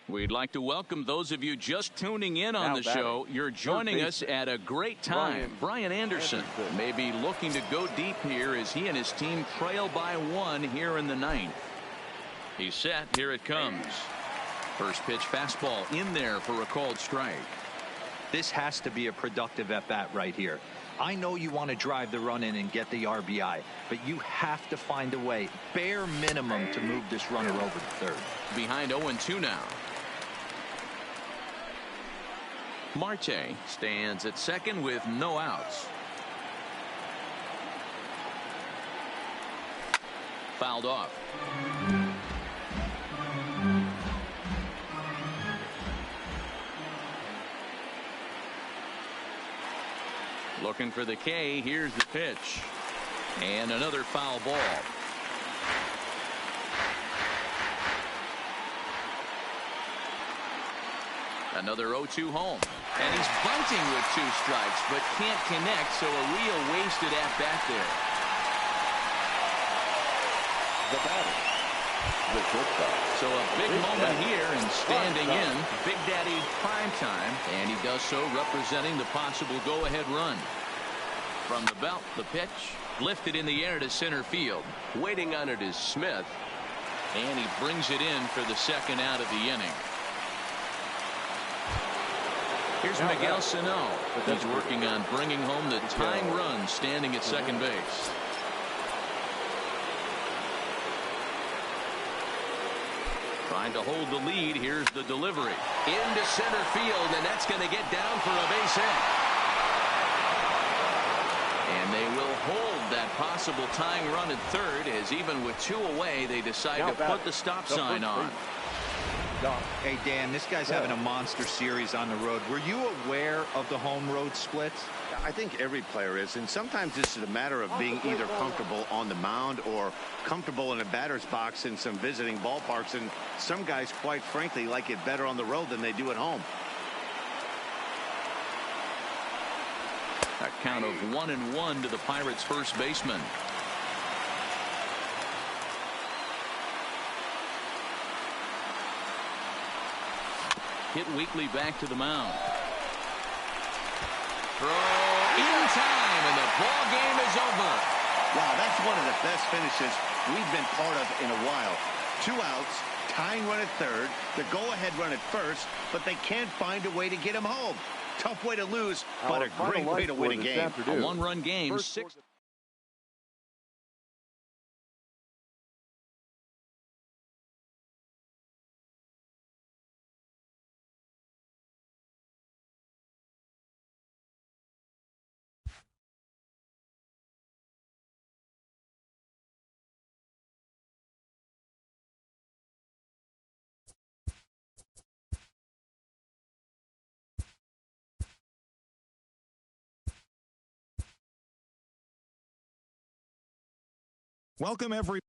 We'd like to welcome those of you just tuning in on the show. You're joining us at a great time. Brian Anderson may be looking to go deep here as he and his team trail by 1 here in the 9th. He's set. Here it comes. First pitch fastball in there for a called strike. This has to be a productive at-bat right here. I know you want to drive the run in and get the RBI, but you have to find a way, bare minimum, to move this runner over to third. Behind 0-2 now. Marte stands at second with no outs. Fouled off. Looking for the K. Here's the pitch. And another foul ball. Another 0-2 home. And he's bunting with 2 strikes, but can't connect, so a real wasted at-bat there. The batter, the shortstop. So a big moment here and standing in. Big Daddy prime time, and he does so representing the possible go-ahead run. From the belt, the pitch lifted in the air to center field. Waiting on it is Smith, and he brings it in for the second out of the inning. Here's Miguel Sano. He's working on bringing home the tying run, standing at second base. Trying to hold the lead. Here's the delivery into center field, and that's going to get down for a base hit. And they will hold that possible tying run at third, as even with 2 away, they decide to put the stop sign on. Hey, Dan, this guy's having a monster series on the road. Were you aware of the home road splits? I think every player is, and sometimes this is a matter of being either comfortable on the mound or comfortable in a batter's box in some visiting ballparks, and some guys, quite frankly, like it better on the road than they do at home. A count of 1-1 to the Pirates' first baseman. Hit weakly back to the mound. Throw in time, and the ball game is over. Wow, that's one of the best finishes we've been part of in a while. 2 outs, tying run at third, the go-ahead run at first, but they can't find a way to get him home. Tough way to lose, but a great way to win a game. A 1-run game, 6. Welcome every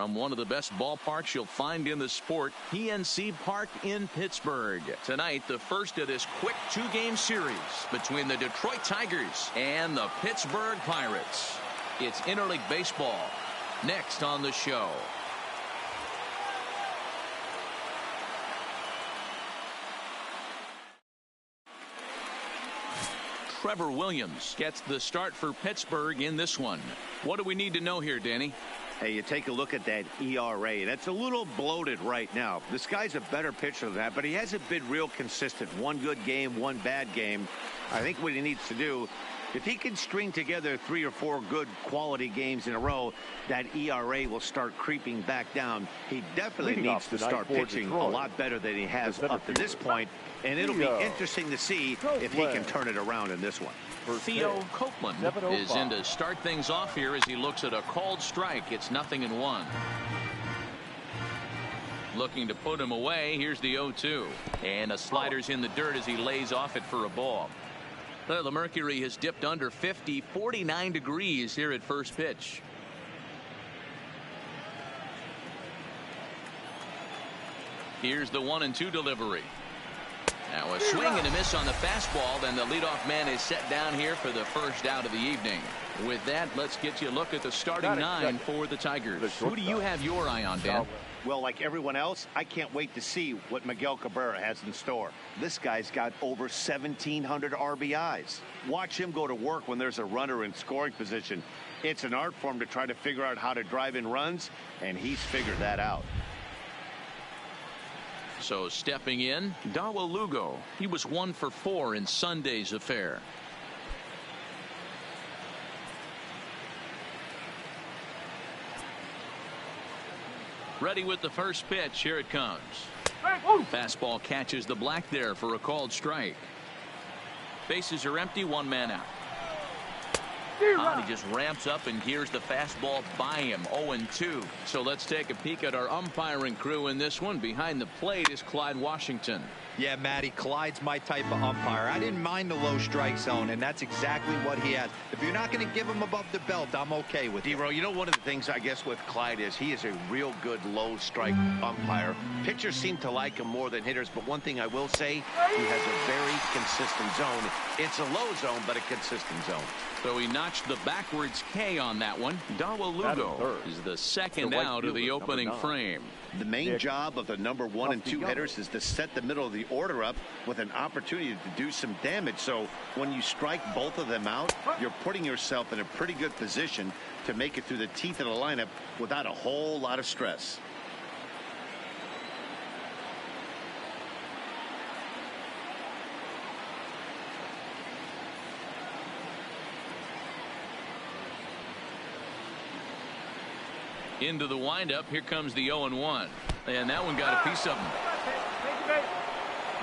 From one of the best ballparks you'll find in the sport, PNC Park in Pittsburgh. Tonight, the first of this quick two-game series between the Detroit Tigers and the Pittsburgh Pirates. It's interleague baseball. Next on the show. Trevor Williams gets the start for Pittsburgh in this one. What do we need to know here, Danny? Hey, you take a look at that ERA. That's a little bloated right now. This guy's a better pitcher than that, but he hasn't been real consistent. One good game, one bad game. I think what he needs to do, if he can string together 3 or 4 good quality games in a row, that ERA will start creeping back down. He definitely needs to start pitching a lot better than he has up to this point, and it'll be interesting to see if he can turn it around in this one. Theo Copeland is in to start things off here as he looks at a called strike. It's 0-1. Looking to put him away. Here's the 0-2. And a slider's in the dirt as he lays off it for a ball. The mercury has dipped under 50, 49 degrees here at first pitch. Here's the 1-2 delivery. Now a swing and a miss on the fastball. Then the leadoff man is set down here for the first out of the evening. With that, let's get you a look at the starting 9 for the Tigers. Who do you have your eye on, Dan? Well, like everyone else, I can't wait to see what Miguel Cabrera has in store. This guy's got over 1,700 RBIs. Watch him go to work when there's a runner in scoring position. It's an art form to try to figure out how to drive in runs, and he's figured that out. So stepping in, Dawa Lugo. He was 1 for 4 in Sunday's affair. Ready with the first pitch. Here it comes. Fastball catches the black there for a called strike. Bases are empty. 1 man out. He just ramps up, and here's the fastball by him. 0-2. So let's take a peek at our umpiring crew in this one. Behind the plate is Clyde Washington. Yeah, Matty, Clyde's my type of umpire. I didn't mind the low strike zone, and that's exactly what he has. If you're not going to give him above the belt, I'm okay with it. D-Row, you know, one of the things I guess with Clyde is he is a real good low strike umpire. Pitchers seem to like him more than hitters, but one thing I will say, he has a very consistent zone. It's a low zone, but a consistent zone. So he notched the backwards K on that one. Dawa Lugo is the second out of the opening frame. The main job of the number 1 and 2 hitters is to set the middle of the order up with an opportunity to do some damage. So when you strike both of them out, you're putting yourself in a pretty good position to make it through the teeth of the lineup without a whole lot of stress. Into the windup. Here comes the 0-1. And that one got a piece of him.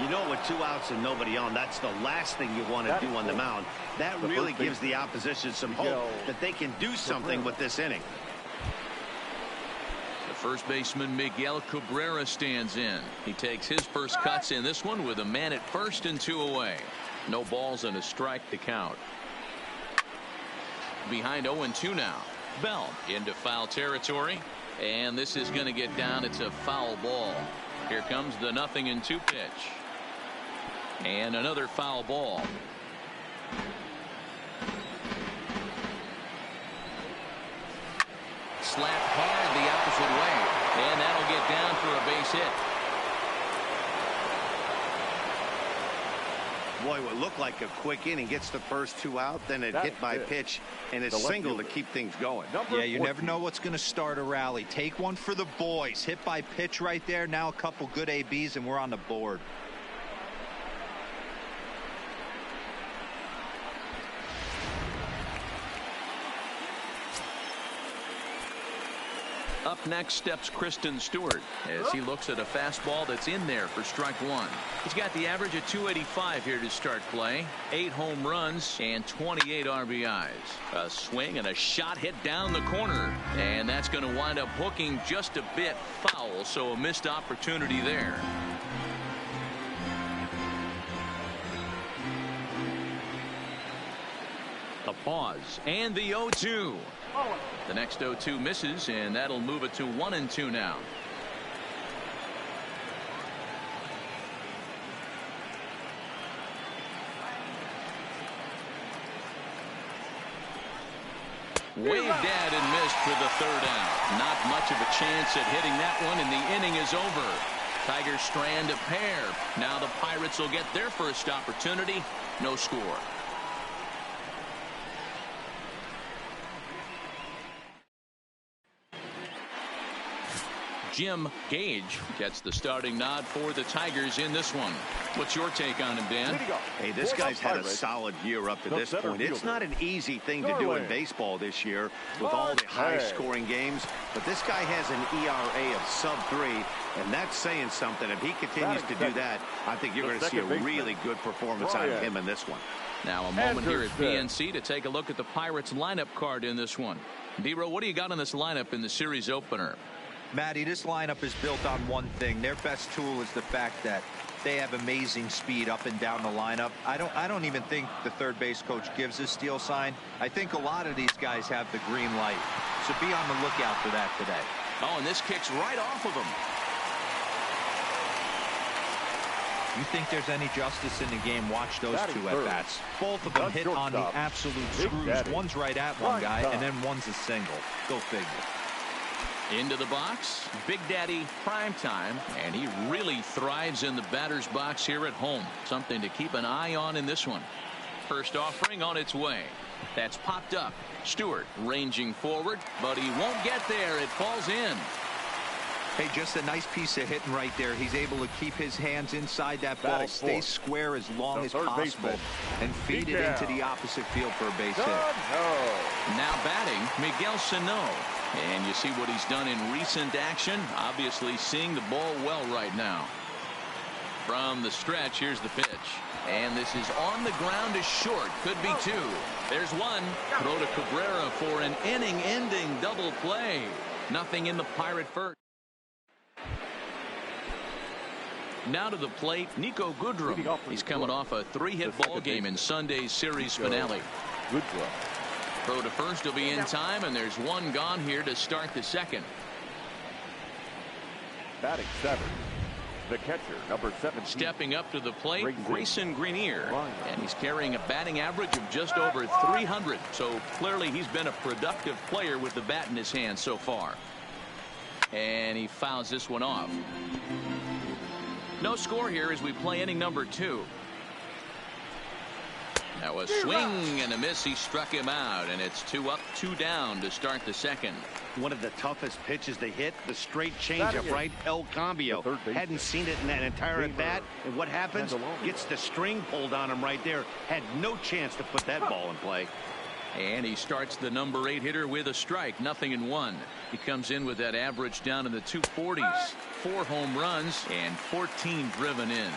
You know, with 2 outs and nobody on, that's the last thing you want to do on the mound. That really gives the opposition some hope that they can do something with this inning. The first baseman, Miguel Cabrera, stands in. He takes his first cuts in this one with a man at first and 2 away. No balls and a strike to count. Behind 0-2 now. Bell into foul territory, and this is going to get down. It's a foul ball. Here comes the 0-2 pitch, and another foul ball. Slapped hard the opposite way, and that'll get down for a base hit. Boy, what looked like a quick inning gets the first 2 out, then it hit by pitch and a single to keep things going. Yeah, you never know what's going to start a rally. Take one for the boys. Hit by pitch right there. Now a couple good ABs and we're on the board. Up next steps Kristen Stewart as he looks at a fastball that's in there for strike 1. He's got the average of 285 here to start play. 8 home runs and 28 RBIs. A swing and a shot hit down the corner, and that's going to wind up hooking just a bit foul, so a missed opportunity there. A pause and the 0-2. The next 0-2 misses, and that'll move it to 1-2 now. Waved at and missed for the third out. Not much of a chance at hitting that one, and the inning is over. Tigers strand a pair. Now the Pirates will get their first opportunity. No score. Jim Gage gets the starting nod for the Tigers in this one. What's your take on him, Dan? Hey, this guy's had a solid year up to this point. It's not an easy thing to do in baseball this year with all the high-scoring games, but this guy has an ERA of sub-3, and that's saying something. If he continues to do that, I think you're going to see a really good performance out of him in this one. Now a moment here at PNC to take a look at the Pirates lineup card in this one. D-Row, what do you got on this lineup in the series opener? Matty, this lineup is built on one thing. Their best tool is the fact that they have amazing speed up and down the lineup. I don't even think the third base coach gives a steal sign. I think a lot of these guys have the green light. So be on the lookout for that today. Oh, and this kicks right off of him. You think there's any justice in the game? Watch those two at-bats. Both of them hit on the absolute screws. One's right at one guy, and then one's a single. Go figure. Into the box, Big Daddy Primetime, and he really thrives in the batter's box here at home. Something to keep an eye on in this one. First offering on its way. That's popped up. Stewart ranging forward, but he won't get there. It falls in. Hey, just a nice piece of hitting right there. He's able to keep his hands inside that ball, stay square as long as possible, and feed it into the opposite field for a base hit. Now batting, Miguel Sano. And you see what he's done in recent action. Obviously seeing the ball well right now. From the stretch, here's the pitch. And this is on the ground is short. Could be two. There's one. Throw to Cabrera for an inning-ending double play. Nothing in the Pirate first. Now to the plate, Nico Goodrum. He's coming off a 3-hit ball game in Sunday's series finale. Throw to first will be in time, and there's one gone here to start the second. Batting 7, the catcher, number 17. Stepping up to the plate, Grayson Greenier, and he's carrying a batting average of just over 300. So clearly he's been a productive player with the bat in his hand so far. And he fouls this one off. No score here as we play inning number 2. Now a swing and a miss. He struck him out, and it's 2 up, 2 down to start the second. One of the toughest pitches to hit, the straight changeup, right? El Cambio. Hadn't seen it in that entire at bat, and what happens? Gets the string pulled on him right there. Had no chance to put that ball in play. And he starts the number 8 hitter with a strike, 0-1. He comes in with that average down in the 240s. 4 home runs and 14 driven in.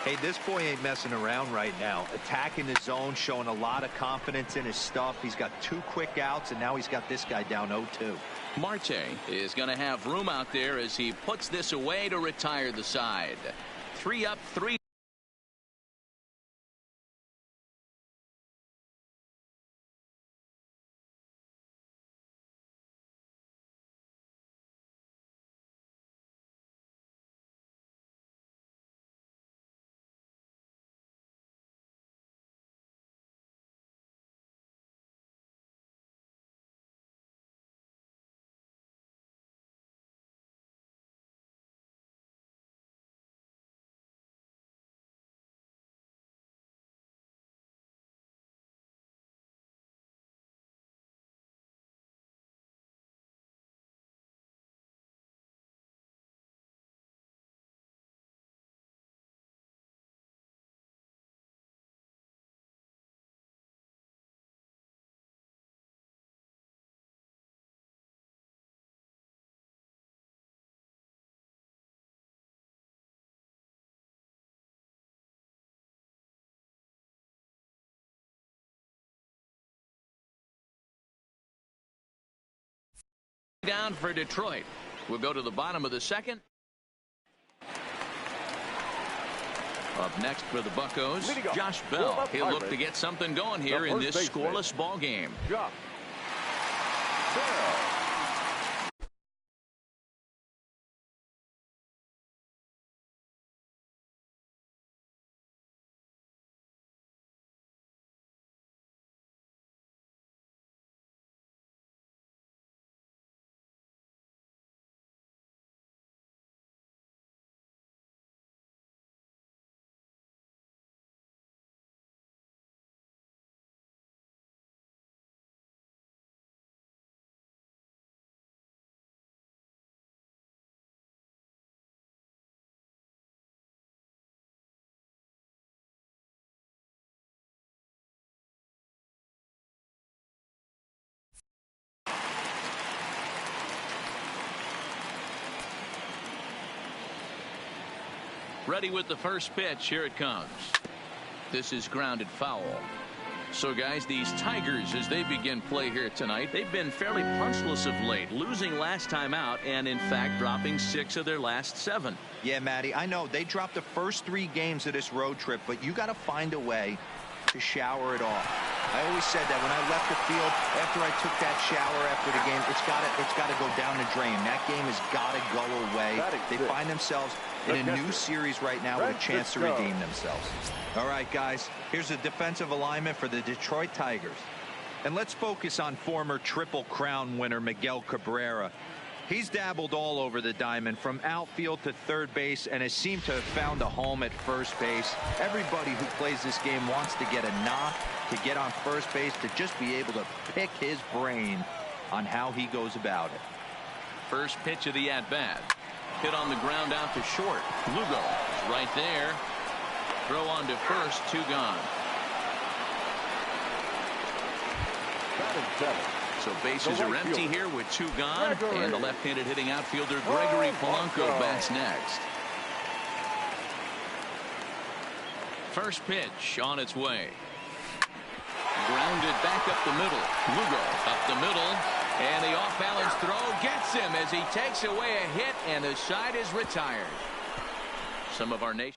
Hey, this boy ain't messing around right now. Attacking the zone, showing a lot of confidence in his stuff. He's got 2 quick outs, and now he's got this guy down 0-2. Marte is going to have room out there as he puts this away to retire the side. 3 up, 3. Down for Detroit. We'll go to the bottom of the second. Up next for the Buccos, Josh Bell. He'll look to get something going here in this scoreless ball game. Josh Bell. Ready with the first pitch. Here it comes. This is grounded foul. So, guys, these Tigers, as they begin play here tonight, they've been fairly punchless of late, losing last time out and, in fact, dropping 6 of their last 7. Yeah, Matty, I know they dropped the first 3 games of this road trip, but you got to find a way to shower it off. I always said that when I left the field, after I took that shower after the game, it's got to go down the drain. That game has got to go away. They find themselves in a new series right now with a chance to redeem themselves. All right, guys, here's the defensive alignment for the Detroit Tigers. And let's focus on former Triple Crown winner Miguel Cabrera. He's dabbled all over the diamond, from outfield to third base, and has seemed to have found a home at first base. Everybody who plays this game wants to get a knock, to get on first base, to just be able to pick his brain on how he goes about it. First pitch of the at-bat. Hit on the ground out to short. Lugo is right there. Throw on to first. 2 gone. So bases are empty here with 2 gone. And the left-handed hitting outfielder Gregory Polanco bats next. First pitch on its way. Grounded back up the middle. Lugo up the middle. And the off-balance throw gets him as he takes away a hit, and the side is retired. Some of our nation.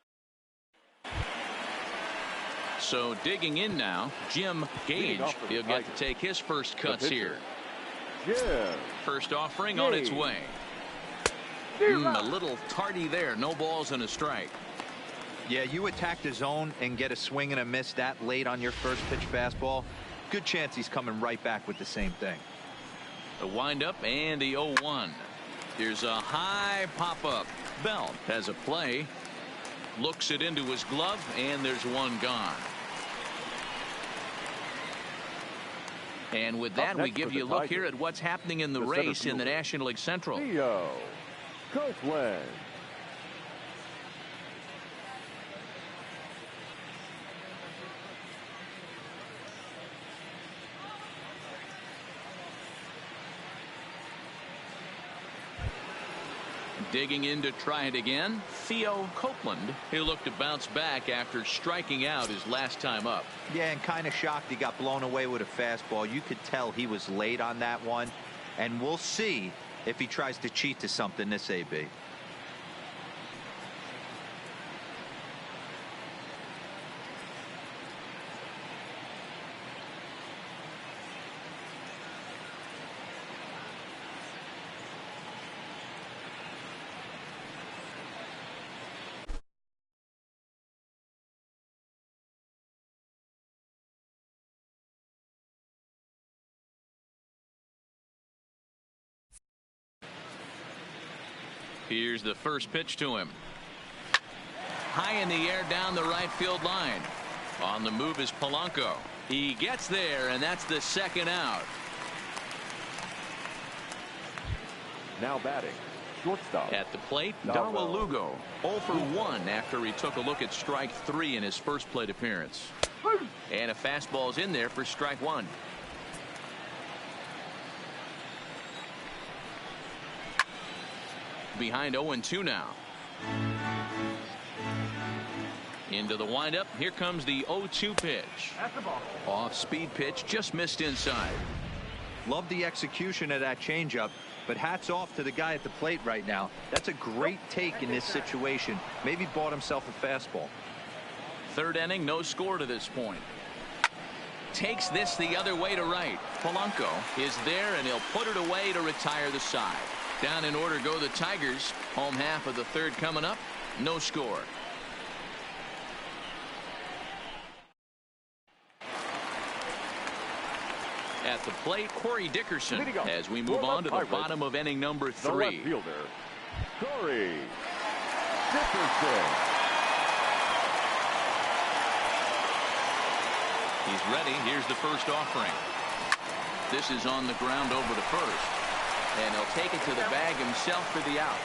So digging in now, Jim Gage. He'll get to take his first cuts here. First offering on its way. A little tardy there. No balls and a strike. Yeah, you attack the zone and get a swing and a miss that late on your first pitch fastball. Good chance he's coming right back with the same thing. The windup and the 0-1. Here's a high pop-up. Bell has a play. Looks it into his glove, and there's 1 gone. And with that, we give you a look here at what's happening in the race in the National League Central. Theo Copeland. Digging in to try it again, Theo Copeland. He'll look to bounce back after striking out his last time up. Yeah, and kind of shocked he got blown away with a fastball. You could tell he was late on that one. And we'll see if he tries to cheat to something this AB. Here's the first pitch to him. High in the air down the right field line. On the move is Polanco. He gets there, and that's the second out. Now batting, shortstop. At the plate, Darwin Lugo. 0 for 1 after he took a look at strike 3 in his first plate appearance. And a fastball's in there for strike 1. Behind 0-2 now. Into the windup. Here comes the 0-2 pitch. Off speed pitch, just missed inside. Love the execution of that changeup, but hats off to the guy at the plate right now. That's a great take in this situation. Maybe bought himself a fastball. Third inning, no score to this point. Takes this the other way to right. Polanco is there, and he'll put it away to retire the side. Down in order go the Tigers. Home half of the third coming up. No score. At the plate, Corey Dickerson as we move on to the bottom of inning number 3. The left fielder, Corey Dickerson. He's ready. Here's the first offering. This is on the ground over to first. And he'll take it to the bag himself for the out.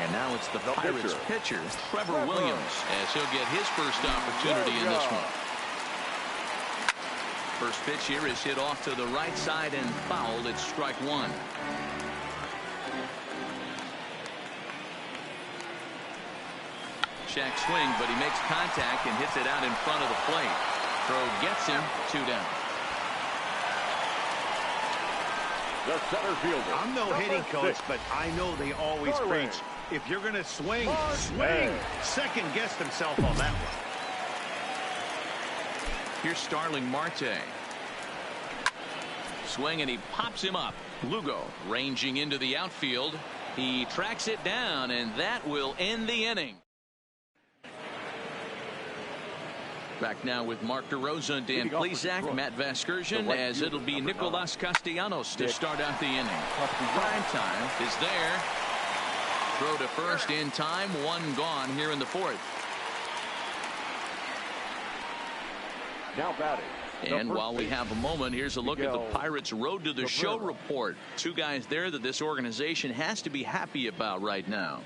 And now it's the Pirates pitcher, Trevor Williams, as he'll get his first opportunity in this one. First pitch here is hit off to the right side and fouled. It's strike one. Shack swing, but he makes contact and hits it out in front of the plate. Throw gets him, 2 down. The center fielder. I'm no hitting coach, but I know they always preach, if you're going to swing, swing. Second guessed himself on that one. Here's Starling Marte. Swing, and he pops him up. Lugo ranging into the outfield. He tracks it down, and that will end the inning. Back now with Mark DeRosa, Dan Plesac, Matt Vasgersian, as it'll be Nicolas Castellanos to start out the inning. Prime time is there. Throw to first in time. 1 gone here in the 4th. Now batting. And while we have a moment, here's a look at the Pirates' Road to the Show report. 2 guys there that this organization has to be happy about right now.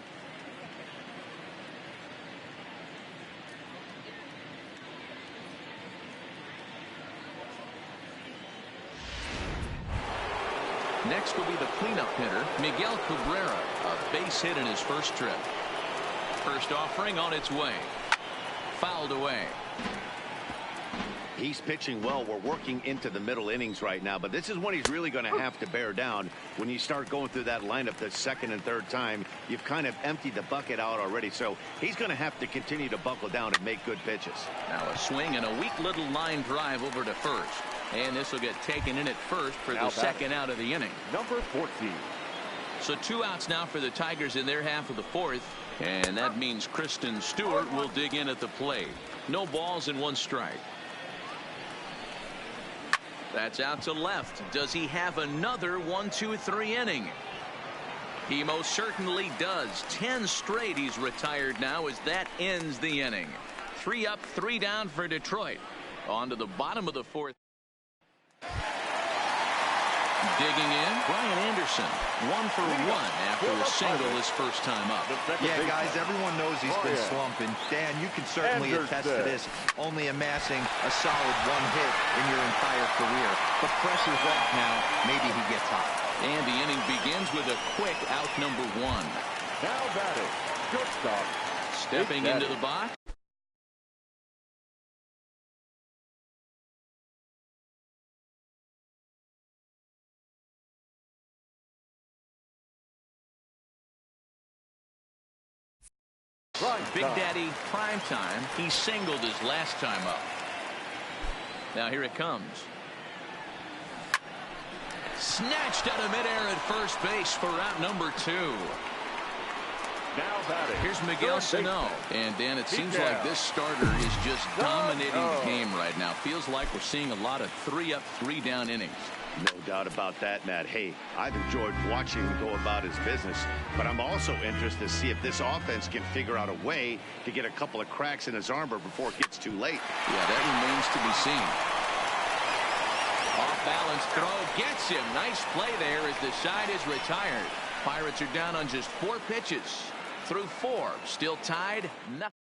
Next will be the cleanup hitter, Miguel Cabrera, a base hit in his first trip. First offering on its way. Fouled away. He's pitching well. We're working into the middle innings right now, but this is when he's really going to have to bear down. When you start going through that lineup the second and third time, you've kind of emptied the bucket out already, so he's going to have to continue to buckle down and make good pitches. Now a swing and a weak little line drive over to first, and this will get taken in at first for the second out of the inning. Number 14. So 2 outs now for the Tigers in their half of the 4th, and that means Kristen Stewart will dig in at the plate. No balls and 1 strike. That's out to left. Does he have another 1-2-3 inning? He most certainly does. 10 straight he's retired now as that ends the inning. 3 up, 3 down for Detroit. On to the bottom of the 4th. Digging in, Brian Anderson. 1 for 1 after a single his first time up. Yeah, guys, everyone knows he's been slumping. Dan, you can certainly attest to this. Only amassing a solid 1 hit in your entire career. The pressure's off now. Maybe he gets hot. And the inning begins with a quick out number 1. Now batting, shortstop. Stepping into the box. Big Daddy prime time. He singled his last time up. Now here it comes. Snatched out of midair at first base for out number 2. Now batting. Here's Miguel Sano. And Dan, it seems like this starter is just dominating the game right now. Feels like we're seeing a lot of 3 up, 3 down innings. No doubt about that, Matt. Hey, I've enjoyed watching him go about his business, but I'm also interested to see if this offense can figure out a way to get a couple of cracks in his armor before it gets too late. Yeah, that remains to be seen. Off balance throw gets him. Nice play there as the side is retired. Pirates are down on just 4 pitches through 4. Still tied. Nothing.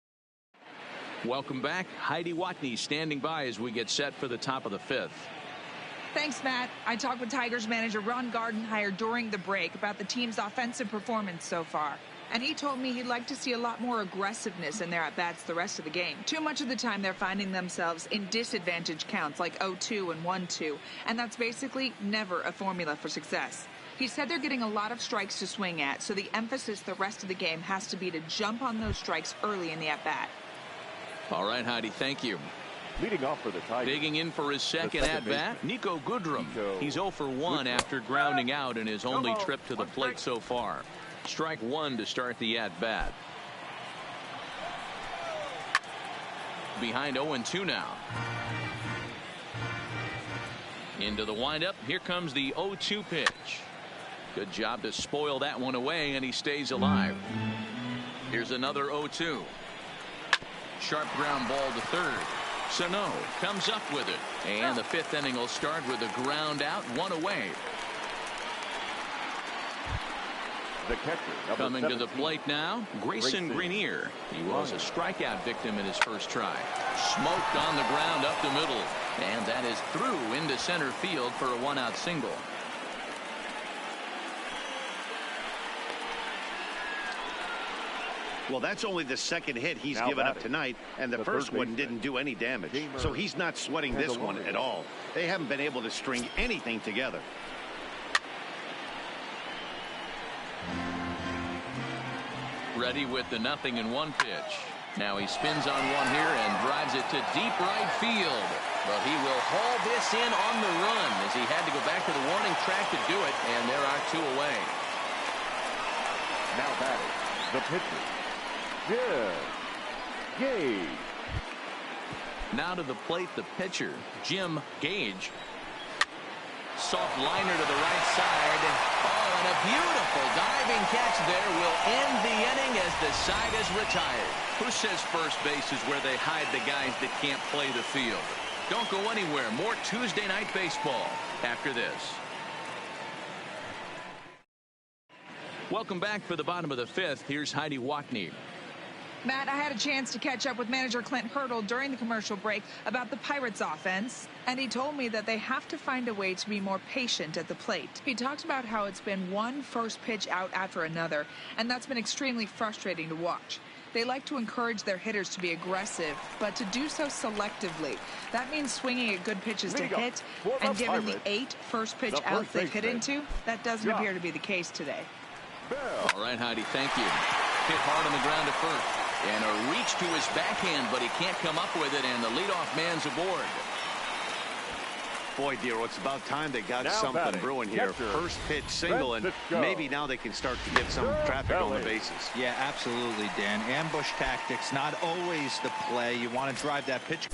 Welcome back. Heidi Watney standing by as we get set for the top of the 5th. Thanks, Matt. I talked with Tigers manager Ron Gardenhire during the break about the team's offensive performance so far. And he told me he'd like to see a lot more aggressiveness in their at-bats the rest of the game. Too much of the time they're finding themselves in disadvantage counts like 0-2 and 1-2. And that's basically never a formula for success. He said they're getting a lot of strikes to swing at, so the emphasis the rest of the game has to be to jump on those strikes early in the at-bat. All right, Heidi, thank you. Leading off for the Tigers. Digging in for his second at-bat, Nico Goodrum. He's 0 for 1 after grounding out in his only trip to the plate so far. Strike one to start the at-bat. Behind 0-2 now. Into the windup. Here comes the 0-2 pitch. Good job to spoil that one away, and he stays alive. Here's another 0-2. Sharp ground ball to third. Sano comes up with it. And the fifth inning will start with a ground out, one away. The catcher, Coming 17. to the plate now, Grayson Greenier. He was a strikeout victim in his first try. Smoked on the ground up the middle. And that is through into center field for a one-out single. Well, that's only the second hit he's Now given up batting. tonight, and the first one didn't do any damage. So he's not sweating this one at all. They haven't been able to string anything together. Ready with the 0-1 pitch. Now he spins on one here and drives it to deep right field. But he will haul this in on the run as he had to go back to the warning track to do it, and there are two away. Now batting, the pitcher, Jim Gage. Now to the plate, the pitcher, Jim Gage. Soft liner to the right side. Oh, and a beautiful diving catch there will end the inning as the side is retired. Who says first base is where they hide the guys that can't play the field? Don't go anywhere. More Tuesday Night Baseball after this. Welcome back for the bottom of the fifth. Here's Heidi Watney. Matt, I had a chance to catch up with manager Clint Hurdle during the commercial break about the Pirates offense, and he told me that they have to find a way to be more patient at the plate. He talked about how it's been one first pitch out after another, and that's been extremely frustrating to watch. They like to encourage their hitters to be aggressive, but to do so selectively. That means swinging at good pitches to hit, and given the 8 first pitch outs they've hit into, that doesn't appear to be the case today. All right, Heidi, thank you. Hit hard on the ground at first. And a reach to his backhand, but he can't come up with it, and the leadoff man's aboard. Boy, Dero, it's about time they got Now something batting, brewing here. catcher, First pitch single, and Francisco. maybe now they can start to get some traffic on the bases. Yeah, absolutely, Dan. Ambush tactics, not always the play. You want to drive that pitch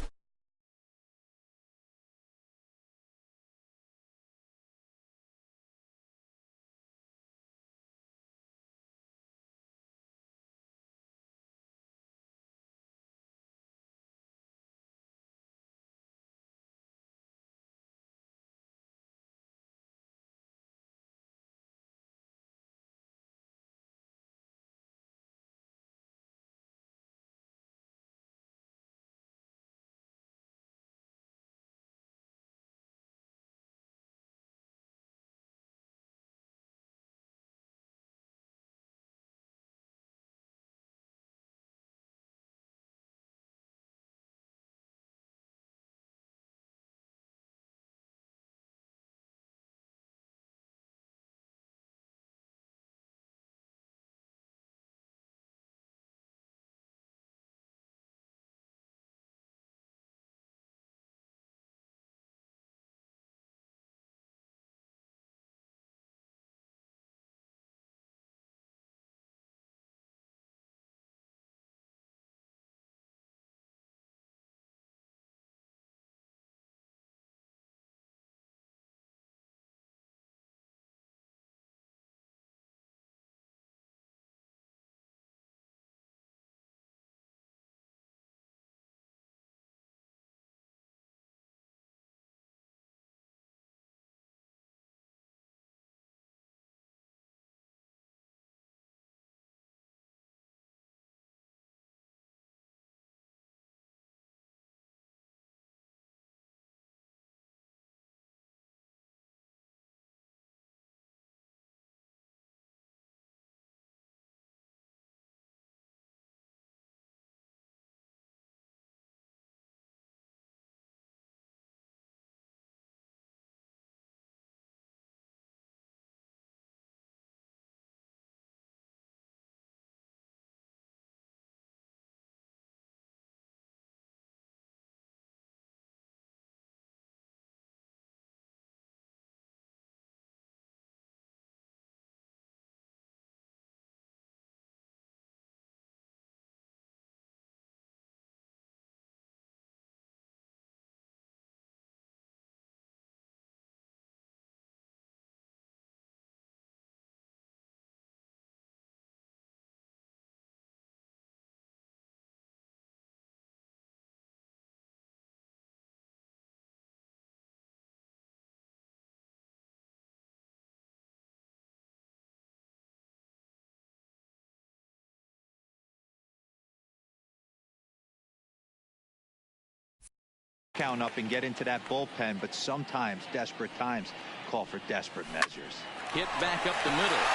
count up and get into that bullpen, but sometimes desperate times call for desperate measures. Hit back up the middle.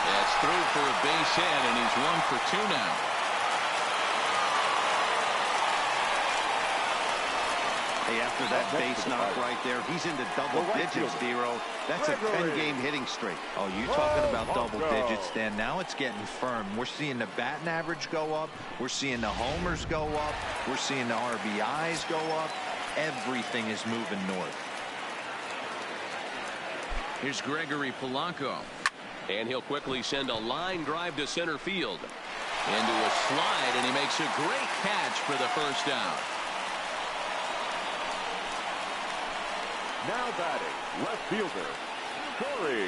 That's through for a base hit, and he's 1 for 2 now. Hey, after that base knock right there, he's into double digits, D-Row. That's a 10-game hitting streak. Oh, you talking about double digits, Dan. Now it's getting firm. We're seeing the batting average go up. We're seeing the homers go up. We're seeing the RBIs go up. Everything is moving north. Here's Gregory Polanco. And he'll quickly send a line drive to center field. Into a slide, and he makes a great catch for the first down. Now batting, left fielder, Corey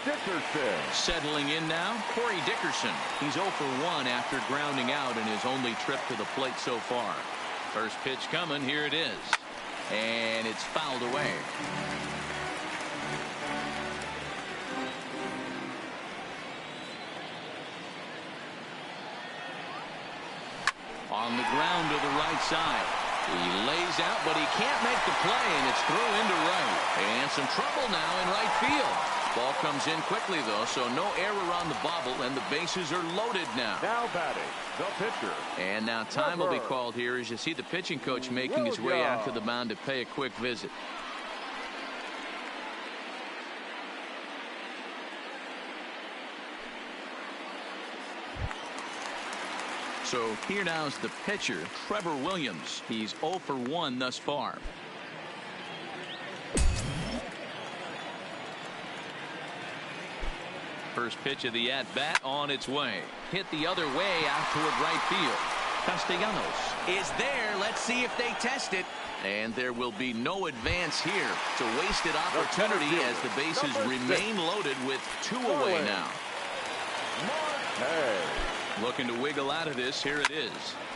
Dickerson. Settling in now, Corey Dickerson. He's 0 for 1 after grounding out in his only trip to the plate so far. First pitch coming, here it is. And it's fouled away. On the ground to the right side. He lays out, but he can't make the play, and it's thrown into right. And some trouble now in right field. Ball comes in quickly, though, so no error on the bobble, and the bases are loaded now. Now batting, the pitcher. And now time will be called here as you see the pitching coach making his way out to the mound to pay a quick visit. So here now is the pitcher, Trevor Williams. He's 0 for 1 thus far. First pitch of the at-bat on its way. Hit the other way out toward right field. Castellanos is there. Let's see if they test it. And there will be no advance here. It's a wasted opportunity as the bases remain loaded with 2 away now. Hey. Looking to wiggle out of this. Here it is.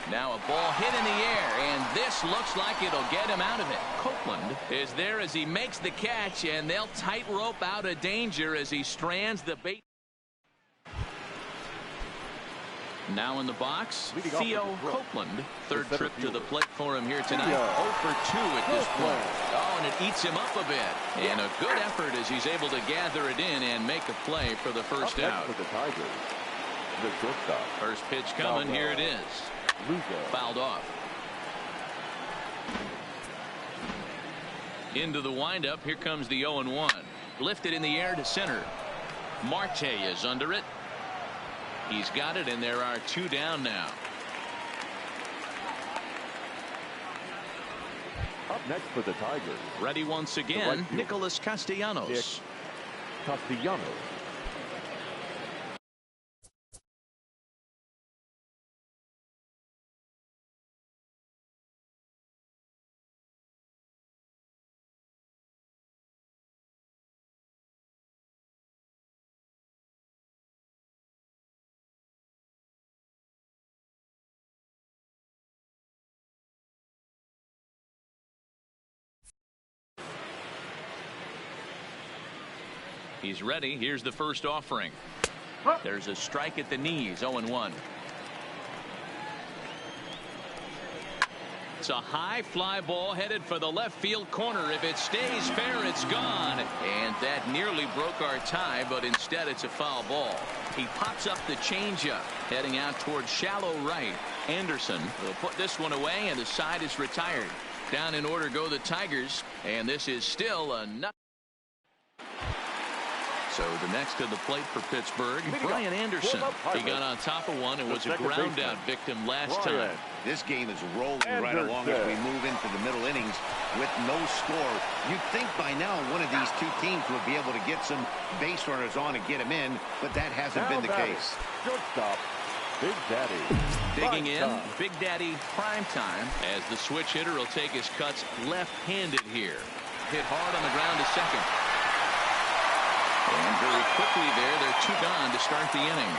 Now a ball hit in the air, and this looks like it'll get him out of it. Copeland is there as he makes the catch, and they'll tightrope out of danger as he strands the bait. Now in the box, Theo Copeland. Third trip to the plate for him here tonight. 0 for 2 at this point. Oh, and it eats him up a bit. And a good effort as he's able to gather it in and make a play for the first out. For the Tigers, the shortstop. First pitch coming. Here it is. Fouled off. Into the windup. Here comes the 0-1. Lifted in the air to center. Marte is under it. He's got it, and there are 2 down now. Up next for the Tigers. Ready once again, Nicholas Castellanos. Castellanos. He's ready. Here's the first offering. There's a strike at the knees. 0-1. It's a high fly ball headed for the left field corner. If it stays fair, it's gone. And that nearly broke our tie, but instead it's a foul ball. He pops up the changeup, heading out towards shallow right. Anderson will put this one away, and the side is retired. Down in order go the Tigers, and this is still a nut. So the next to the plate for Pittsburgh, Brian Anderson. He got on top of one and was a ground out victim last time. This game is rolling right along as we move into the middle innings with no score. You'd think by now one of these 2 teams would be able to get some base runners on and get them in, but that hasn't been the case. Shortstop, Big Daddy. Digging in, Big Daddy prime time as the switch hitter will take his cuts left-handed here. Hit hard on the ground to second. And very quickly they're 2 gone to start the inning.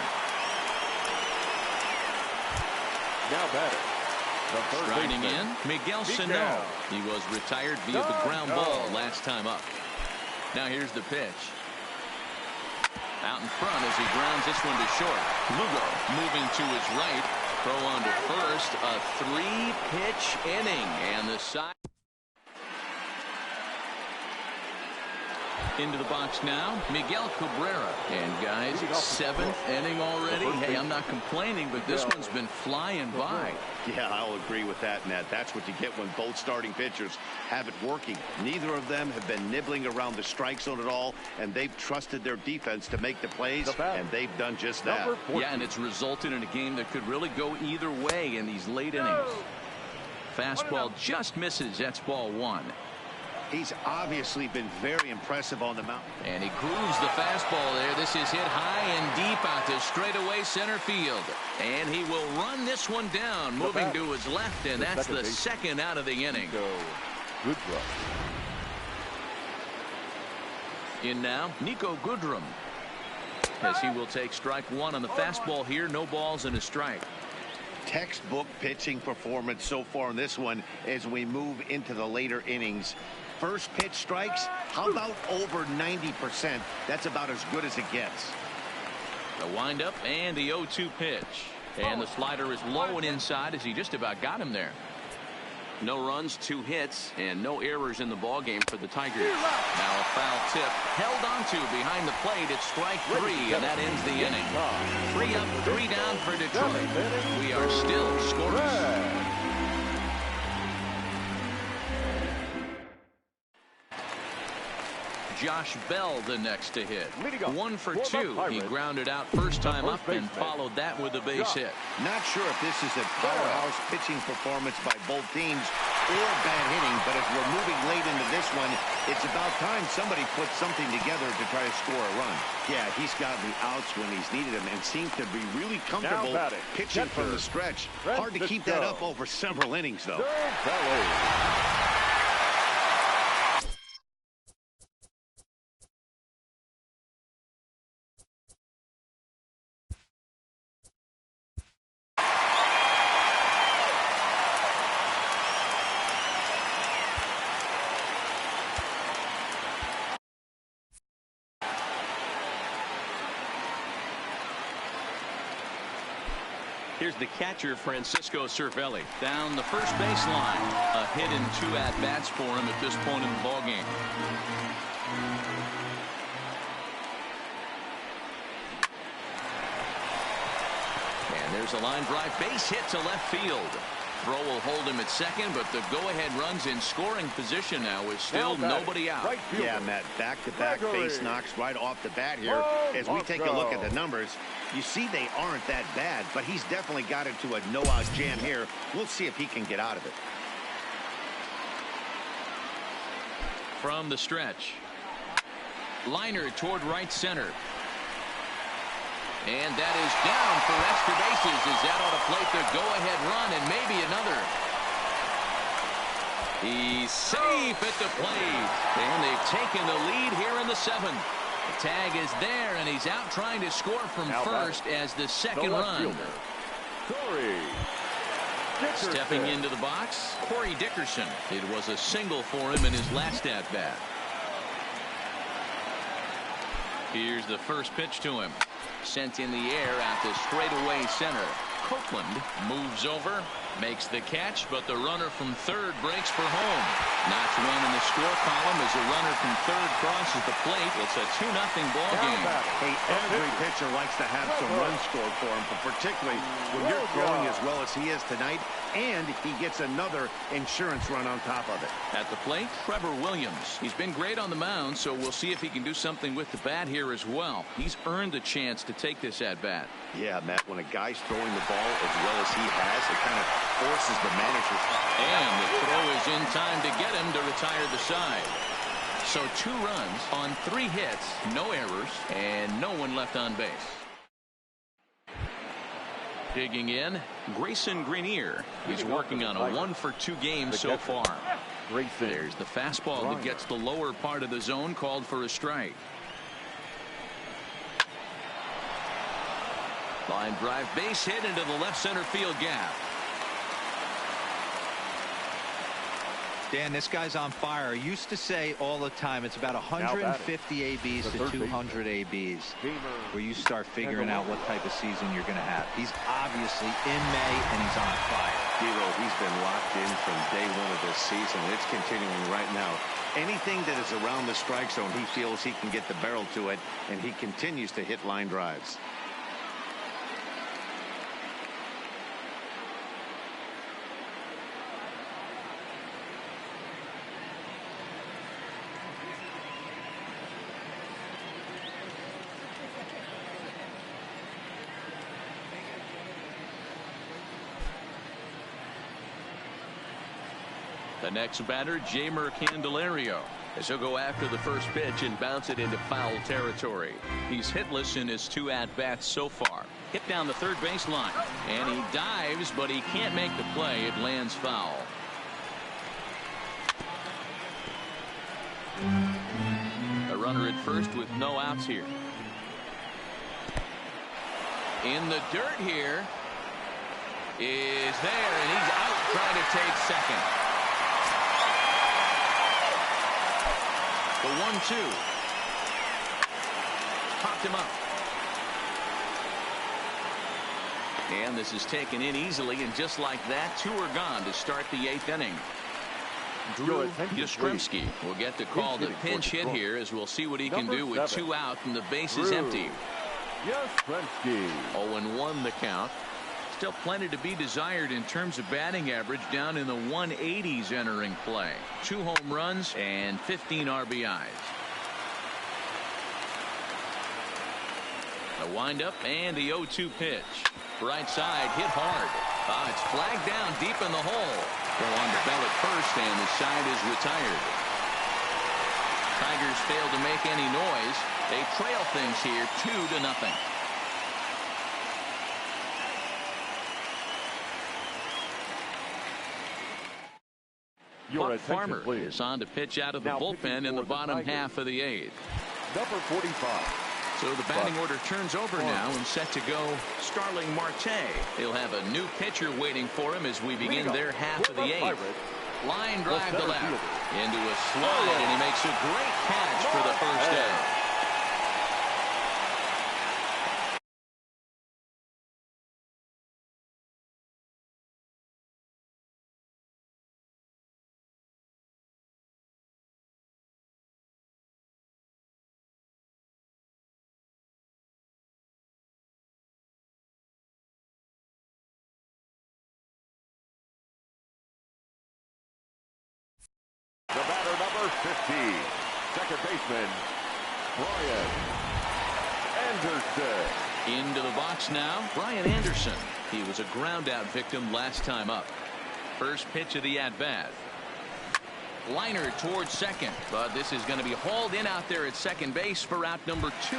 Now batting. Striding in, Miguel Sano. He was retired via the ground ball last time up. Now here's the pitch. Out in front as he grounds this one to short. Lugo moving to his right. throw on to first. A 3-pitch inning. And the side. Into the box now, Miguel Cabrera. And guys, 7th inning already. Hey, I'm not complaining, but this one's been flying by. Yeah, I'll agree with that, Matt. That's what you get when both starting pitchers have it working. Neither of them have been nibbling around the strike zone at all, and they've trusted their defense to make the plays, and they've done just that. Yeah, and it's resulted in a game that could really go either way in these late innings. Fastball just misses. That's ball 1. He's obviously been very impressive on the mound. And he grooves the fastball there. This is hit high and deep out to straightaway center field. And he will run this one down, moving to his left, and that's the second out of the inning. Good run. In now, Nico Goodrum, as he will take strike 1 on the fastball here. No balls and a strike. Textbook pitching performance so far in this one as we move into the later innings. First pitch strikes, how about over 90%? That's about as good as it gets. The windup and the 0-2 pitch. And the slider is low and inside as he just about got him there. No runs, 2 hits, and no errors in the ballgame for the Tigers. Now a foul tip held onto behind the plate. It's strike 3, and that ends the inning. 3 up, 3 down for Detroit. We are still scoreless. Josh Bell the next to hit. 1 for 2. He grounded out first time up and followed that with a base hit. Not sure if this is a powerhouse pitching performance by both teams or bad hitting, but as we're moving late into this one, it's about time somebody puts something together to try to score a run. Yeah, he's gotten the outs when he's needed them and seems to be really comfortable pitching from the stretch. Hard to keep that up over several innings, though. Here's the catcher, Francisco Cervelli, down the first baseline. A hit and 2 at-bats for him at this point in the ballgame. And there's a line drive base hit to left field. Throw will hold him at second, but the go-ahead runs in scoring position now with still nobody out. Right, yeah, Matt, back-to-back base knocks right off the bat here. As we take a look at the numbers, you see they aren't that bad, but he's definitely got into a no-out jam here. We'll see if he can get out of it. From the stretch. Liner toward right center. And that is down for extra bases as that ought to plate the go-ahead run and maybe another. He's safe at the plate. And they've taken the lead here in the 7th. The tag is there, and he's out trying to score from first as the second run. Stepping into the box, Corey Dickerson. It was a single for him in his last at-bat. Here's the first pitch to him. Sent in the air at the straightaway center. Copeland moves over, makes the catch, but the runner from third breaks for home. Notch run in the score column as the runner from third crosses the plate. It's a 2-0 ball game. Hey, every pitcher likes to have some runs scored for him, but particularly when you're throwing as well as he is tonight, and he gets another insurance run on top of it. At the plate, Trevor Williams. He's been great on the mound, so we'll see if he can do something with the bat here as well. He's earned a chance to take this at bat. Yeah, Matt, when a guy's throwing the ball as well as he has, it kind of forces the manager's. And the throw is in time to get him to retire the side. So 2 runs on 3 hits, no errors, and no one left on base. Digging in, Grayson Greenier. He's working on a 1-for-2 game so far. There's the fastball that gets the lower part of the zone, called for a strike. Line drive base hit into the left center field gap. Dan, this guy's on fire. I used to say all the time, it's about 150 ABs to 200 ABs where you start figuring out what type of season you're going to have. He's obviously in May, and he's on fire. D'Lo, he's been locked in from day one of this season. It's continuing right now. Anything that is around the strike zone, he feels he can get the barrel to it, and he continues to hit line drives. The next batter, Jeimer Candelario, as he'll go after the first pitch and bounce it into foul territory. He's hitless in his 2 at-bats so far. Hit down the third baseline, and he dives, but he can't make the play. It lands foul. A runner at first with no outs here. In the dirt here is there, and he's out trying to take second. The 1-2. Popped him up. And this is taken in easily, and just like that, 2 are gone to start the 8th inning. Drew Yastrzemski will get to call the pinch hit here, as we'll see what he can do with 2 out and the bases empty. 0-1 the count. Still plenty to be desired in terms of batting average, down in the 180s entering play. 2 home runs and 15 RBIs. The windup and the 0-2 pitch. Right side hit hard. It's flagged down deep in the hole. Go on to Bell at first, and the side is retired. Tigers fail to make any noise. They trail things here 2-0. Buck Farmer is on to pitch out of the bullpen in the bottom half of the 8th. Number 45. So the batting order turns over now, and set to go Starling Marte. He'll have a new pitcher waiting for him as we begin their half of the 8th. Line drive to left into a slide, and he makes a great catch for the first out. The batter, number 50, second baseman, Brian Anderson. Into the box now, Brian Anderson. He was a ground-out victim last time up. First pitch of the at-bat. Liner towards second, but this is going to be hauled in out there at second base for out number 2.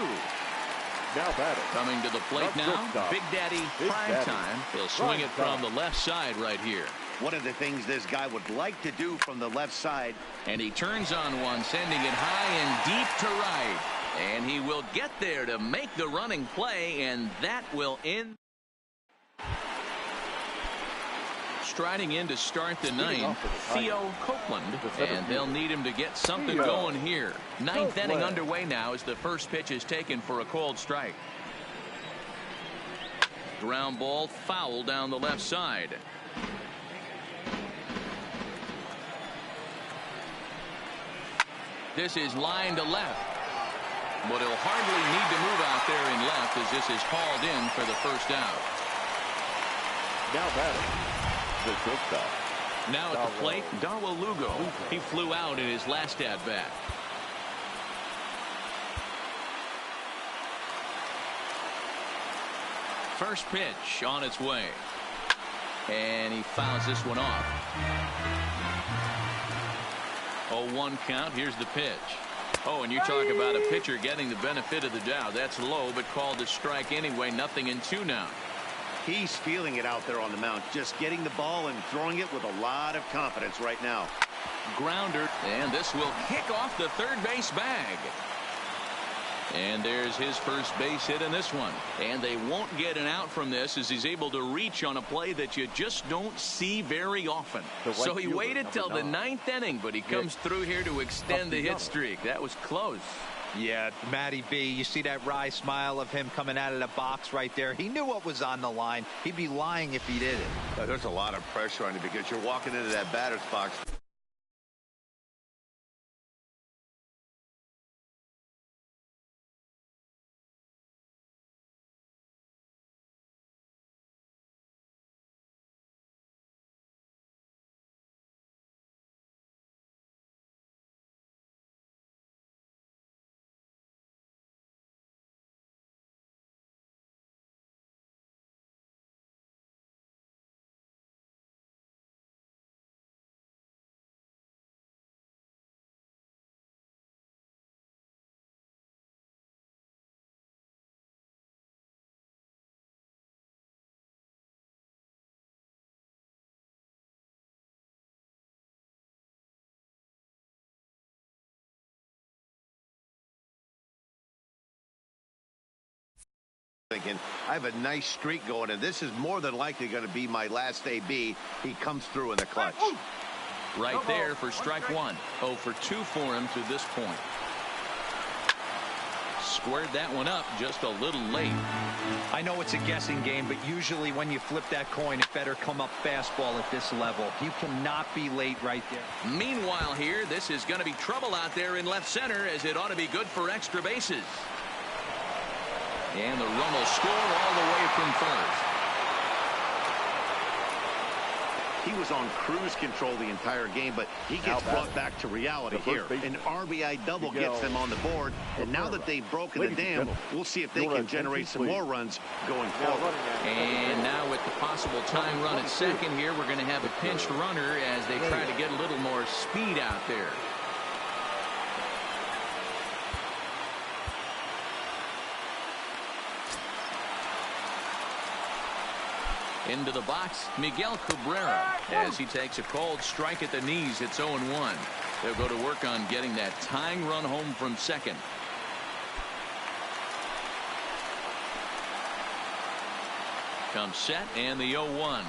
Now batting. Coming to the plate now, Big Daddy Prime Time. He'll swing it from the left side right here. One of the things this guy would like to do from the left side. And he turns on one, sending it high and deep to right. And he will get there to make the running play, and that will end. Striding in to start the 9th, Theo Copeland, and they'll need him to get something going here. 9th inning underway now as the first pitch is taken for a called strike. Ground ball foul down the left side. This is line to left, but he'll hardly need to move out there in left as this is hauled in for the first out. Now batting, the shortstop. Now at the plate, Darwell Lugo. He flew out in his last at bat. First pitch on its way, and he fouls this one off. 0-1 count. Here's the pitch. Oh, and you talk about a pitcher getting the benefit of the doubt. That's low, but called a strike anyway. 0-2 now. He's feeling it out there on the mound, just getting the ball and throwing it with a lot of confidence right now. Grounder, and this will kick off the third base bag. And there's his first base hit in this one. And they won't get an out from this as he's able to reach on a play that you just don't see very often. So he waited till the 9th inning, but he comes through here to extend the hit streak. That was close. Yeah, Matty B, you see that wry smile of him coming out of the box right there. He knew what was on the line. He'd be lying if he didn't. There's a lot of pressure on you because you're walking into that batter's box. Thinking, I have a nice streak going, and this is more than likely going to be my last AB. He comes through in the clutch. Right there for strike one. 0 for 2 for him to this point. Squared that one up just a little late. I know it's a guessing game, but usually when you flip that coin, it better come up fastball at this level. You cannot be late right there. Meanwhile here, this is going to be trouble out there in left center, as it ought to be good for extra bases. And the run will score all the way from first. He was on cruise control the entire game, but he gets brought back to reality here. An RBI double gets them on the board, and now that they've broken the dam, we'll see if they can generate some more runs going forward. And now with the possible tying run at second here, we're going to have a pinched runner as they try to get a little more speed out there. Into the box, Miguel Cabrera, as he takes a cold strike at the knees. It's 0-1. They'll go to work on getting that tying run home from second. Comes set, and the 0-1.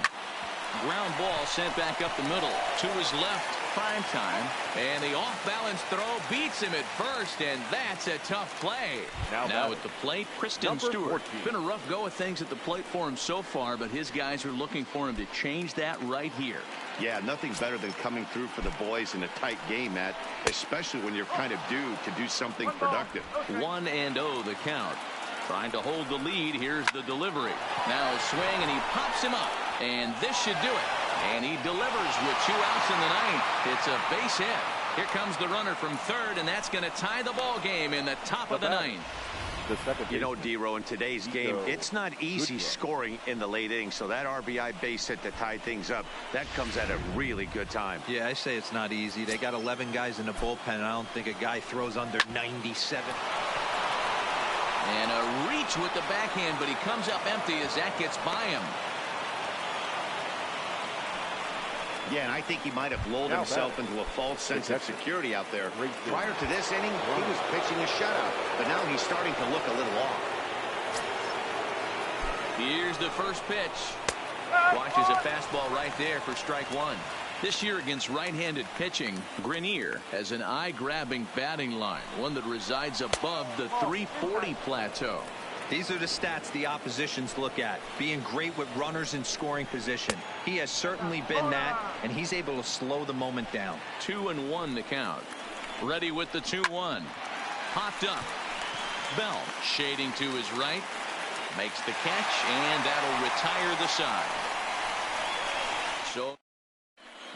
Ground ball sent back up the middle. To his left, prime time. And the off-balance throw beats him at first, and that's a tough play. Now at the plate, Kristen Stewart. Been a rough go of things at the plate for him so far, but his guys are looking for him to change that right here. Yeah, nothing better than coming through for the boys in a tight game, Matt, especially when you're kind of due to do something productive. 1-0 the count. Trying to hold the lead. Here's the delivery. Now a swing, and he pops him up. And this should do it. And he delivers with 2 outs in the 9th. It's a base hit. Here comes the runner from third, and that's going to tie the ball game in the top of the 9th. You know, D-Row, in today's game, it's not easy scoring in the late innings, so that RBI base hit to tie things up, that comes at a really good time. Yeah, I say it's not easy. They got 11 guys in the bullpen, and I don't think a guy throws under 97. And a reach with the backhand, but he comes up empty as that gets by him. Yeah, and I think he might have lulled himself into a false sense of security out there. Prior to this inning, he was pitching a shutout, but now he's starting to look a little off. Here's the first pitch. Watches a fastball right there for strike one. This year against right-handed pitching, Grenier has an eye-grabbing batting line, one that resides above the 340 plateau. These are the stats the oppositions look at. Being great with runners in scoring position. He has certainly been that, and he's able to slow the moment down. 2-1 the count. Ready with the 2-1. Popped up. Bell shading to his right. Makes the catch, and that'll retire the side. So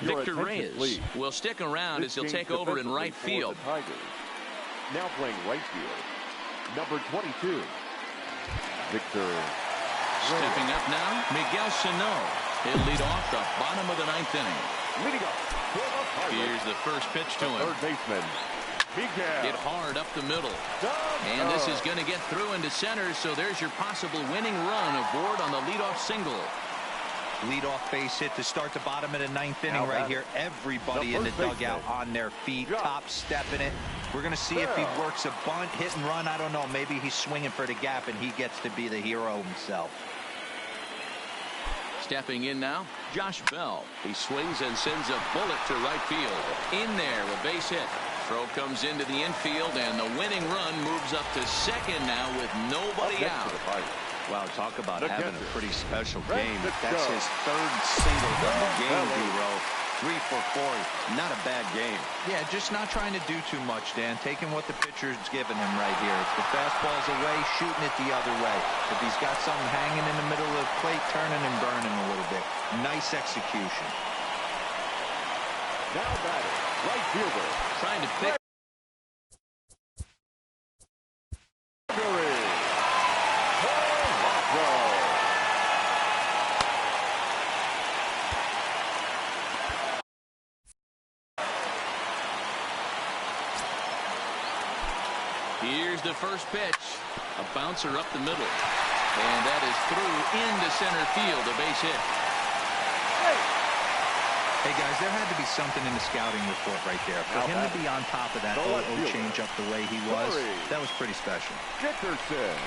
Victor Reyes will stick around as he'll take over in right field. Now playing right field, number 22. Victor. Stepping up now, Miguel Sano. He'll lead off the bottom of the 9th inning. Leading off. Here's the first pitch to him. Third baseman, Miguel. Hit hard up the middle. And this is going to get through into center, so there's your possible winning run aboard on the leadoff single. Leadoff base hit to start the bottom of the ninth inning right here. Everybody in the dugout on their feet, top stepping it. We're going to see if he works a bunt, hit and run. I don't know. Maybe he's swinging for the gap and he gets to be the hero himself. Stepping in now, Josh Bell. He swings and sends a bullet to right field. In there, a base hit. Throw comes into the infield, and the winning run moves up to second now with nobody out. Wow, talk about having a pretty special game. That's his third single of the game, D-Row. 3 for 4. Not a bad game. Yeah, just not trying to do too much, Dan. Taking what the pitcher's giving him right here. If the fastball's away, shooting it the other way. If he's got something hanging in the middle of the plate, turning and burning a little bit. Nice execution. Now batting, right fielder. Trying to pick. Here's the first pitch. A bouncer up the middle. And that is through into center field. A base hit. Hey, guys, there had to be something in the scouting report right there. For him to be on top of that 0-0 changeup the way he was, that was pretty special. Dickerson.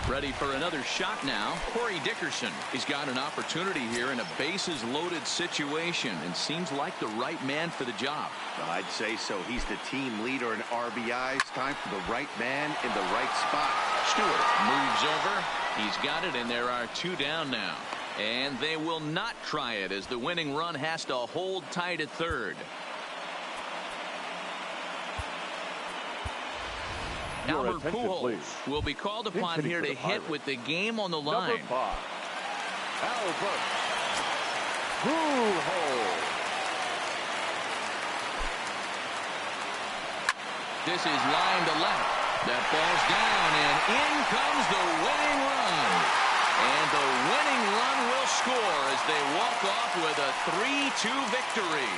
Ready for another shot now. Corey Dickerson. He's got an opportunity here in a bases-loaded situation and seems like the right man for the job. Well, I'd say so. He's the team leader in RBIs. Time for the right man in the right spot. Stewart moves over. He's got it, and there are 2 down now. And they will not try it as the winning run has to hold tight at third. Albert Pujols will be called upon here to hit with the game on the line. Number 5, Albert Pujols. This is line to left. That ball's down, and in comes the winning run. And the winning run will score as they walk off with a 3-2 victory.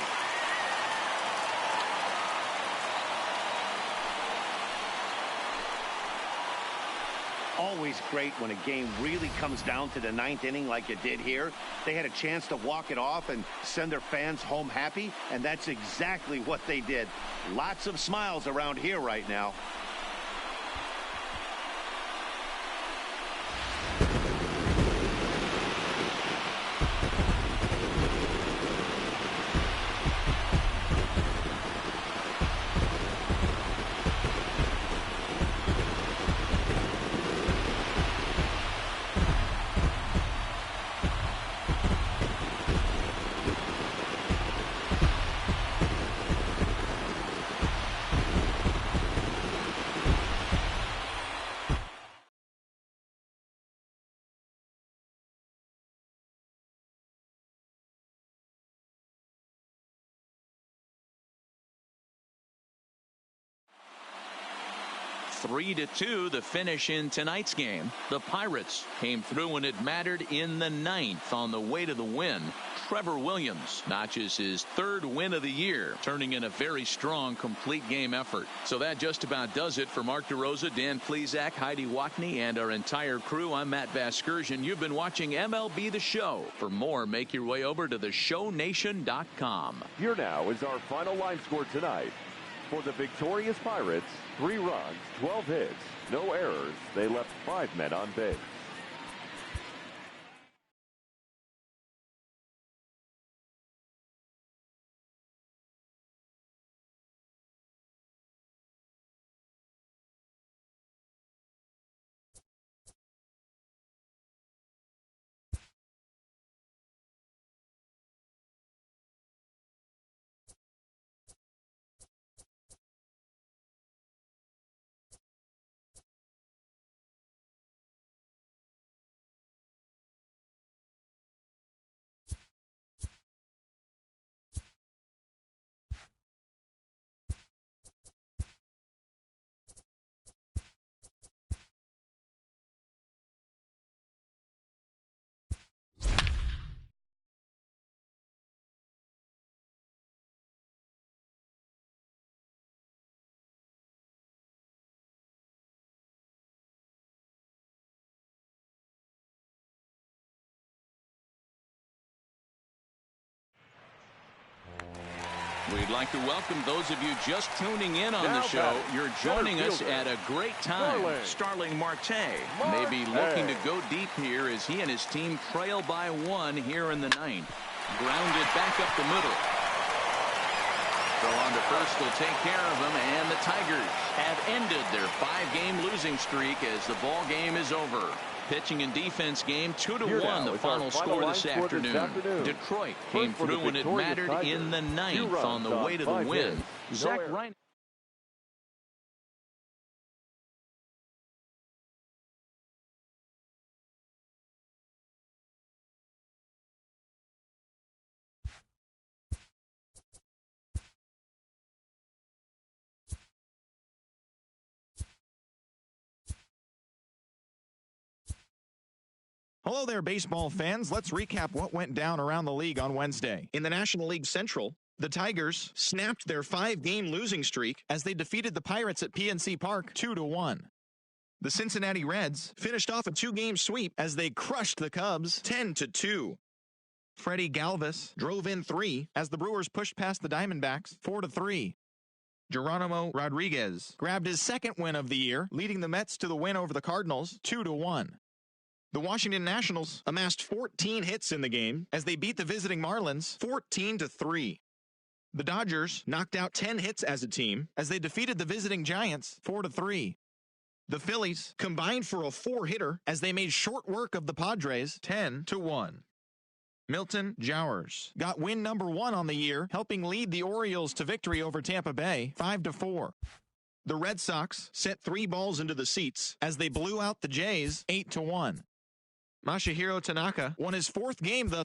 Always great when a game really comes down to the 9th inning like it did here. They had a chance to walk it off and send their fans home happy, and that's exactly what they did. Lots of smiles around here right now. Three to 2 the finish in tonight's game. The Pirates came through when it mattered in the 9th on the way to the win. Trevor Williams notches his 3rd win of the year, turning in a very strong complete game effort. So that just about does it for Mark DeRosa, Dan Plesac, Heidi Wackney, and our entire crew. I'm Matt Vasgersian. You've been watching MLB The Show. For more, make your way over to theshownation.com. Here now is our final line score tonight. For the victorious Pirates, 3 runs, 12 hits, no errors. They left 5 men on base. We'd like to welcome those of you just tuning in on the show. You're joining us at a great time. Starling Marte may be looking to go deep here as he and his team trail by 1 here in the 9th. Grounded back up the middle. Throw on to first will take care of him, and the Tigers have ended their 5-game losing streak as the ball game is over. Pitching and defense game 2-1, the final score this afternoon. Detroit came through when it mattered in the 9th on the way to the win. Zach Ryan. Hello there, baseball fans. Let's recap what went down around the league on Wednesday. In the National League Central, the Tigers snapped their 5-game losing streak as they defeated the Pirates at PNC Park 2-1. The Cincinnati Reds finished off a 2-game sweep as they crushed the Cubs 10-2. Freddie Galvis drove in 3 as the Brewers pushed past the Diamondbacks 4-3. Geronimo Rodriguez grabbed his 2nd win of the year, leading the Mets to the win over the Cardinals 2-1. The Washington Nationals amassed 14 hits in the game as they beat the visiting Marlins 14-3. The Dodgers knocked out 10 hits as a team as they defeated the visiting Giants 4-3. The Phillies combined for a 4-hitter as they made short work of the Padres 10-1. Milton Jowers got win number 1 on the year, helping lead the Orioles to victory over Tampa Bay 5-4. The Red Sox sent 3 balls into the seats as they blew out the Jays 8-1. Masahiro Tanaka won his 4th game thus.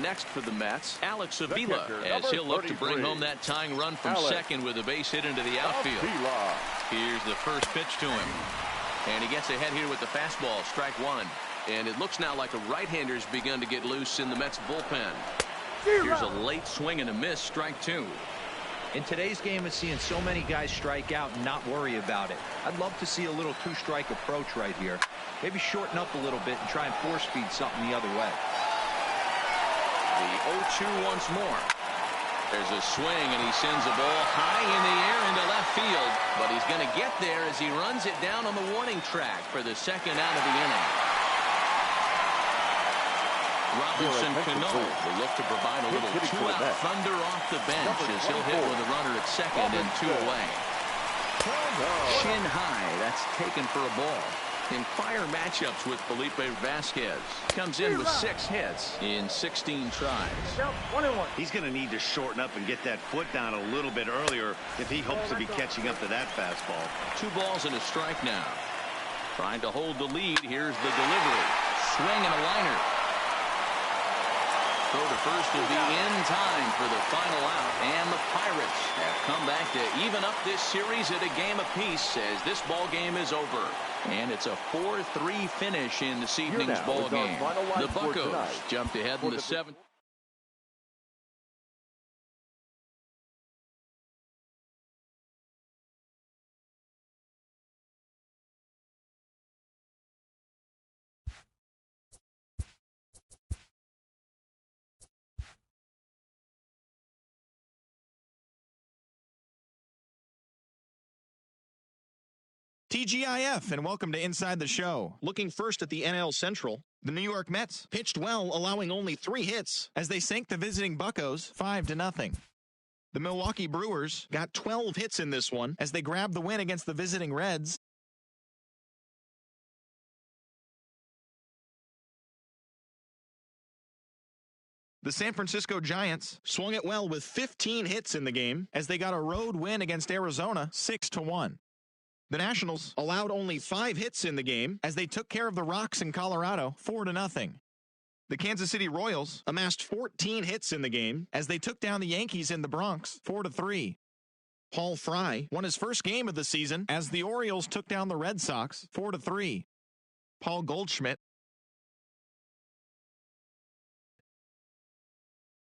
Next for the Mets, Alex Avila, as he'll look to bring home that tying run from second with a base hit into the outfield. Here's the first pitch to him. And he gets ahead here with the fastball, strike 1. And it looks now like a right-hander's begun to get loose in the Mets bullpen. Here's a late swing and a miss, strike 2. In today's game of seeing so many guys strike out and not worry about it, I'd love to see a little 2-strike approach right here. Maybe shorten up a little bit and try and force-feed something the other way. The 0-2 once more. There's a swing, and he sends a ball high in the air into left field. But he's going to get there as he runs it down on the warning track for the 2nd out of the inning. Robinson Cano will look to provide a little 2-out thunder off the bench as he'll hit with a runner at 2nd and 2 away. Shin high, that's taken for a ball. In prior matchups with Felipe Vasquez, comes in with 6 hits in 16 tries. He's going to need to shorten up and get that foot down a little bit earlier if he hopes to be catching up to that fastball. 2 balls and a strike now. Trying to hold the lead. Here's the delivery. Swing and a liner. Throw to first will be in time for the final out, and the Pirates have come back to even up this series at a game apiece as this ball game is over. And it's a 4-3 finish in this evening's ball game. The Buccos jumped ahead in the 7th. TGIF, and welcome to Inside the Show. Looking first at the NL Central, the New York Mets pitched well, allowing only 3 hits as they sank the visiting Buccos 5-0. The Milwaukee Brewers got 12 hits in this one as they grabbed the win against the visiting Reds. The San Francisco Giants swung it well with 15 hits in the game as they got a road win against Arizona 6-1. The Nationals allowed only 5 hits in the game as they took care of the Rocks in Colorado 4-0. The Kansas City Royals amassed 14 hits in the game as they took down the Yankees in the Bronx 4-3. Paul Fry won his first game of the season as the Orioles took down the Red Sox 4-3. Paul Goldschmidt